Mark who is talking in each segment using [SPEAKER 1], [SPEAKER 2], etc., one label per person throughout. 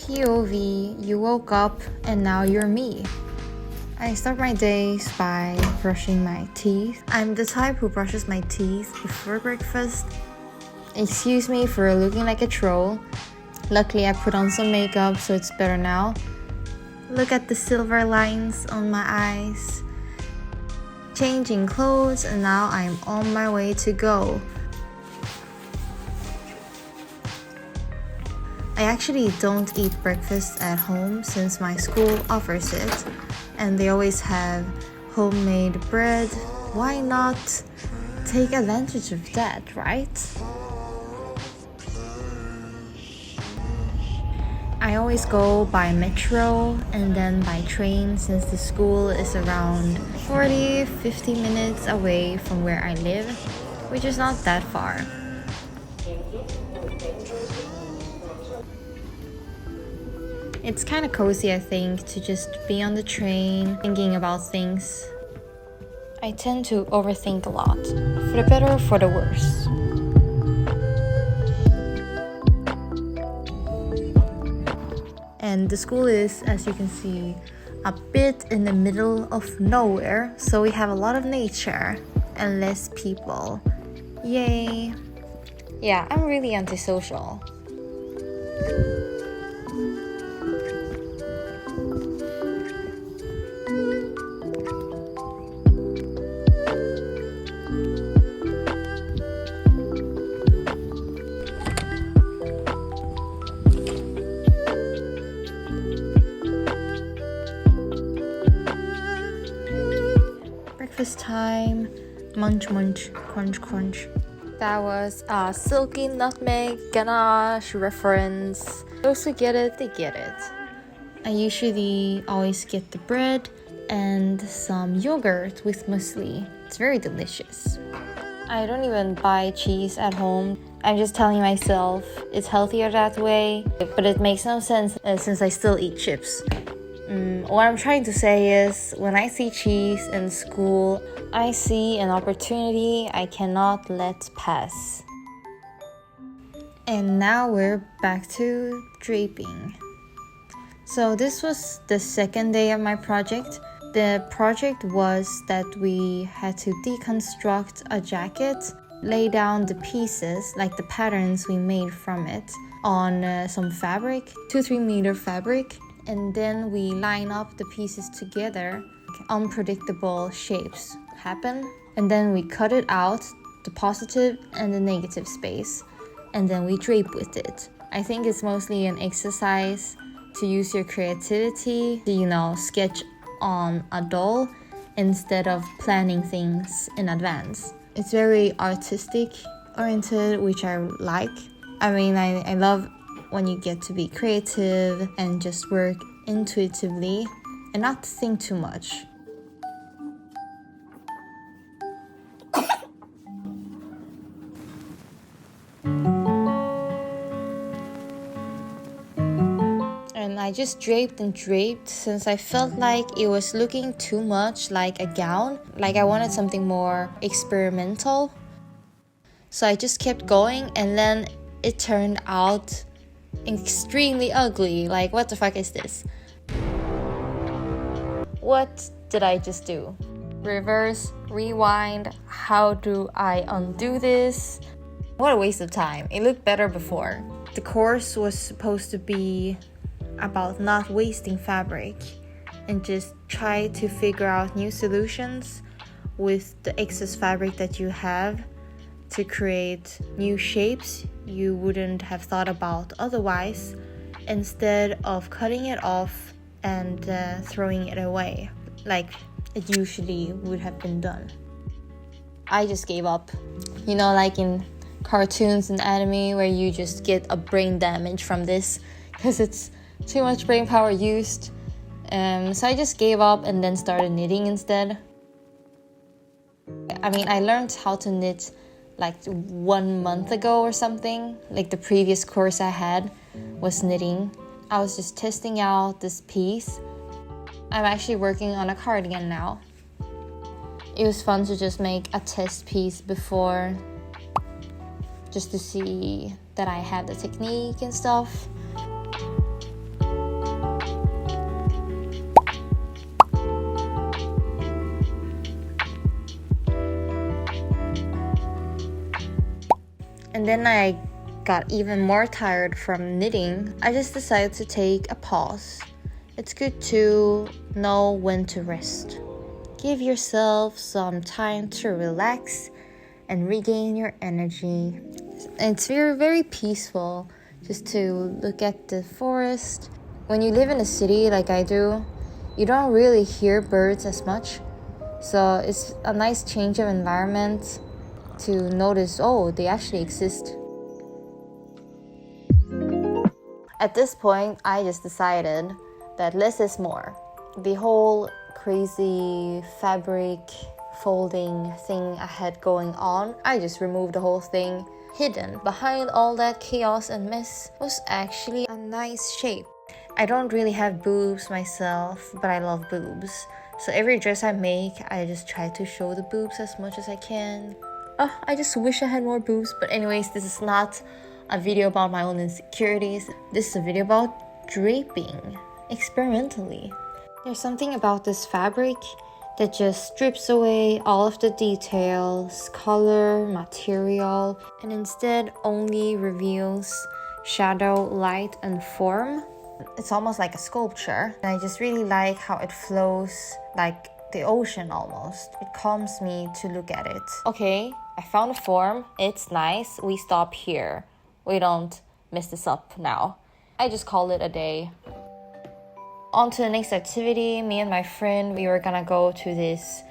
[SPEAKER 1] POV, you woke up and now you're me. I start my days by brushing my teeth. I'm the type who brushes my teeth before breakfast. Excuse me for looking like a troll. Luckily I put on some makeup so it's better now. Look at the silver lines on my eyes. Changing clothes and now I'm on my way to go. I actually don't eat breakfast at home since my school offers it and they always have homemade bread. Why not take advantage of that, right? I always go by metro and then by train since the school is around 40-50 minutes away from where I live, which is not that far. It's kind of cozy, I think, to just be on the train, thinking about things. I tend to overthink a lot, for the better or for the worse. And the school is, as you can see, a bit in the middle of nowhere, so we have a lot of nature and less people. Yay! Yeah, I'm really antisocial. Breakfast time, munch munch, crunch crunch. That was a silky nutmeg ganache reference. Those who get it, they get it. I usually always get the bread and some yogurt with muesli. It's very delicious. I don't even buy cheese at home. I'm just telling myself it's healthier that way, but it makes no sense since I still eat chips. What I'm trying to say is, when I see cheese in school, I see an opportunity I cannot let pass. And now we're back to draping. So this was the second day of my project. The project was that we had to deconstruct a jacket, lay down the pieces, like the patterns we made from it, on some fabric, 2-3 meter fabric. And then we line up the pieces together. Unpredictable shapes happen. And then we cut it out, the positive and the negative space. And then we drape with it. I think it's mostly an exercise to use your creativity to, sketch on a doll instead of planning things in advance. It's very artistic oriented, which I like. I love when you get to be creative and just work intuitively and not think too much. And I just draped and draped since I felt like it was looking too much like a gown. Like I wanted something more experimental. So I just kept going and then it turned out extremely ugly. Like, what the fuck is this? What did I just do? Reverse, rewind, how do I undo this? What a waste of time. It looked better before. The course was supposed to be about not wasting fabric and just try to figure out new solutions with the excess fabric that you have to create new shapes you wouldn't have thought about otherwise, instead of cutting it off and throwing it away like it usually would have been done. I just gave up. Like in cartoons and anime where you just get a brain damage from this because it's too much brain power used. So I just gave up and then started knitting instead. I learned how to knit like 1 month ago or something. Like the previous course I had was knitting. I was just testing out this piece. I'm actually working on a cardigan now. It was fun to just make a test piece before, just to see that I have the technique and stuff. And then I got even more tired from knitting. I just decided to take a pause. It's good to know when to rest. Give yourself some time to relax and regain your energy. It's very, very peaceful just to look at the forest. When you live in a city like I do, you don't really hear birds as much. So it's a nice change of environment to notice, oh, they actually exist. At this point, I just decided that less is more. The whole crazy fabric folding thing I had going on, I just removed the whole thing. Hidden behind all that chaos and mess was actually a nice shape. I don't really have boobs myself, but I love boobs. So every dress I make, I just try to show the boobs as much as I can. I just wish I had more boobs. But anyways, this is not a video about my own insecurities. This is a video about draping experimentally. There's something about this fabric that just strips away all of the details, color, material, and instead only reveals shadow, light, and form. It's almost like a sculpture. And I just really like how it flows like the ocean almost. It calms me to look at it. Okay, I found a form. It's nice. We stop here. We don't mess this up now. I just call it a day. On to the next activity. Me and my friend, we were gonna go to this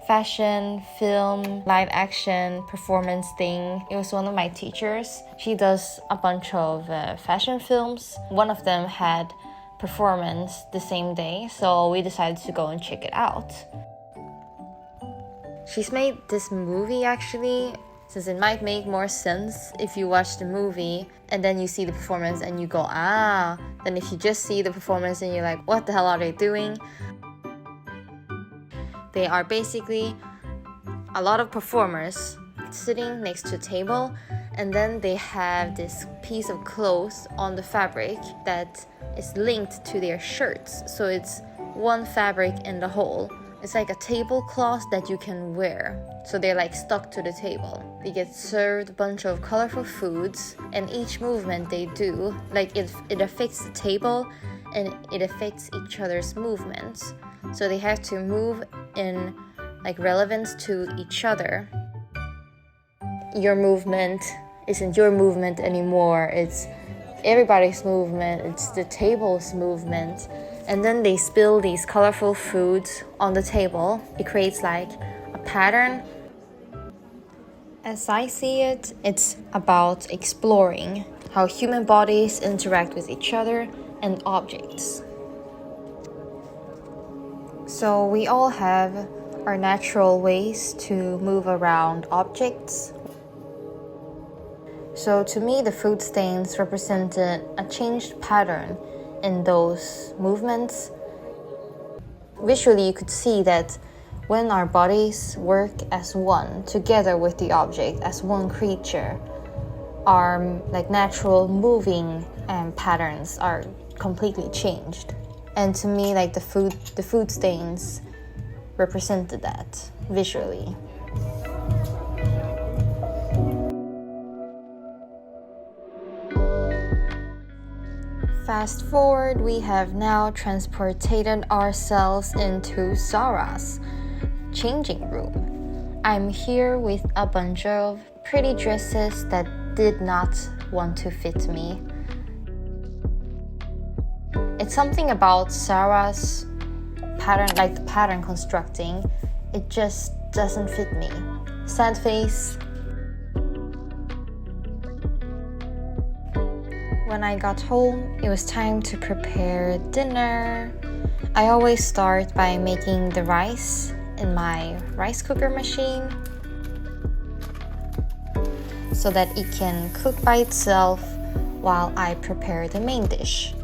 [SPEAKER 1] fashion, film, live action performance thing. It was one of my teachers. She does a bunch of fashion films. One of them had performance the same day, so we decided to go and check it out. She's made this movie actually, since it might make more sense if you watch the movie and then you see the performance and you go, then if you just see the performance and you're like, what the hell are they doing? They are basically a lot of performers sitting next to a table, and then they have this piece of cloth on the fabric that is linked to their shirts. So it's one fabric in the whole. It's like a tablecloth that you can wear. So they're like stuck to the table. They get served a bunch of colorful foods, and each movement they do, like it affects the table and it affects each other's movements. So they have to move in like relevance to each other. Your movement isn't your movement anymore. It's everybody's movement. It's the table's movement. And then they spill these colorful foods on the table. It creates like a pattern. As I see it, it's about exploring how human bodies interact with each other and objects. So we all have our natural ways to move around objects. So to me, the food stains represented a changed pattern in those movements. Visually, you could see that when our bodies work as one, together with the object as one creature, our like natural moving patterns are completely changed. And to me, like the food stains represented that visually. Fast forward, we have now transported ourselves into Sarah's changing room. I'm here with a bunch of pretty dresses that did not want to fit me. It's something about Sarah's pattern, like the pattern constructing, it just doesn't fit me. Sad face. When I got home, it was time to prepare dinner. I always start by making the rice in my rice cooker machine so that it can cook by itself while I prepare the main dish.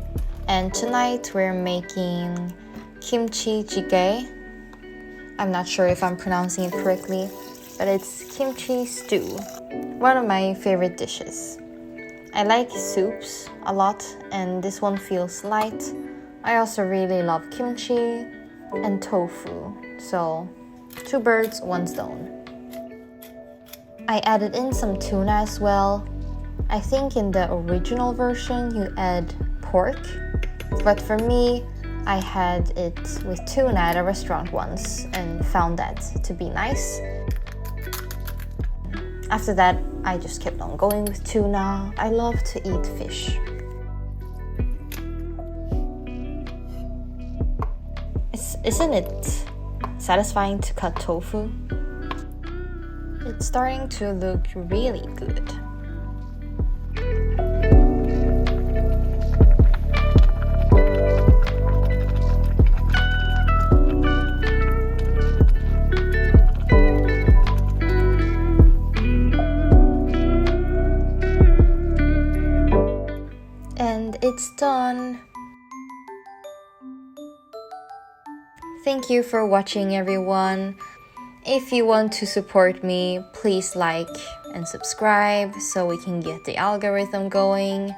[SPEAKER 1] And tonight we're making kimchi jjigae. I'm not sure if I'm pronouncing it correctly, but it's kimchi stew, one of my favorite dishes. I like soups a lot, and this one feels light. I also really love kimchi and tofu, so 2 birds, 1 stone. I added in some tuna as well. I think in the original version you add pork, but for me, I had it with tuna at a restaurant once and found that to be nice. After that, I just kept on going with tuna. I love to eat fish. Isn't it satisfying to cut tofu? It's starting to look really good. And it's done. Thank you for watching, everyone. If you want to support me, please like and subscribe so we can get the algorithm going.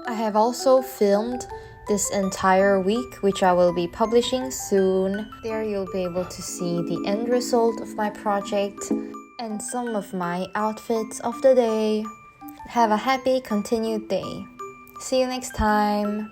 [SPEAKER 1] I have also filmed this entire week, which I will be publishing soon. There you'll be able to see the end result of my project and some of my outfits of the day. Have a happy continued day. See you next time.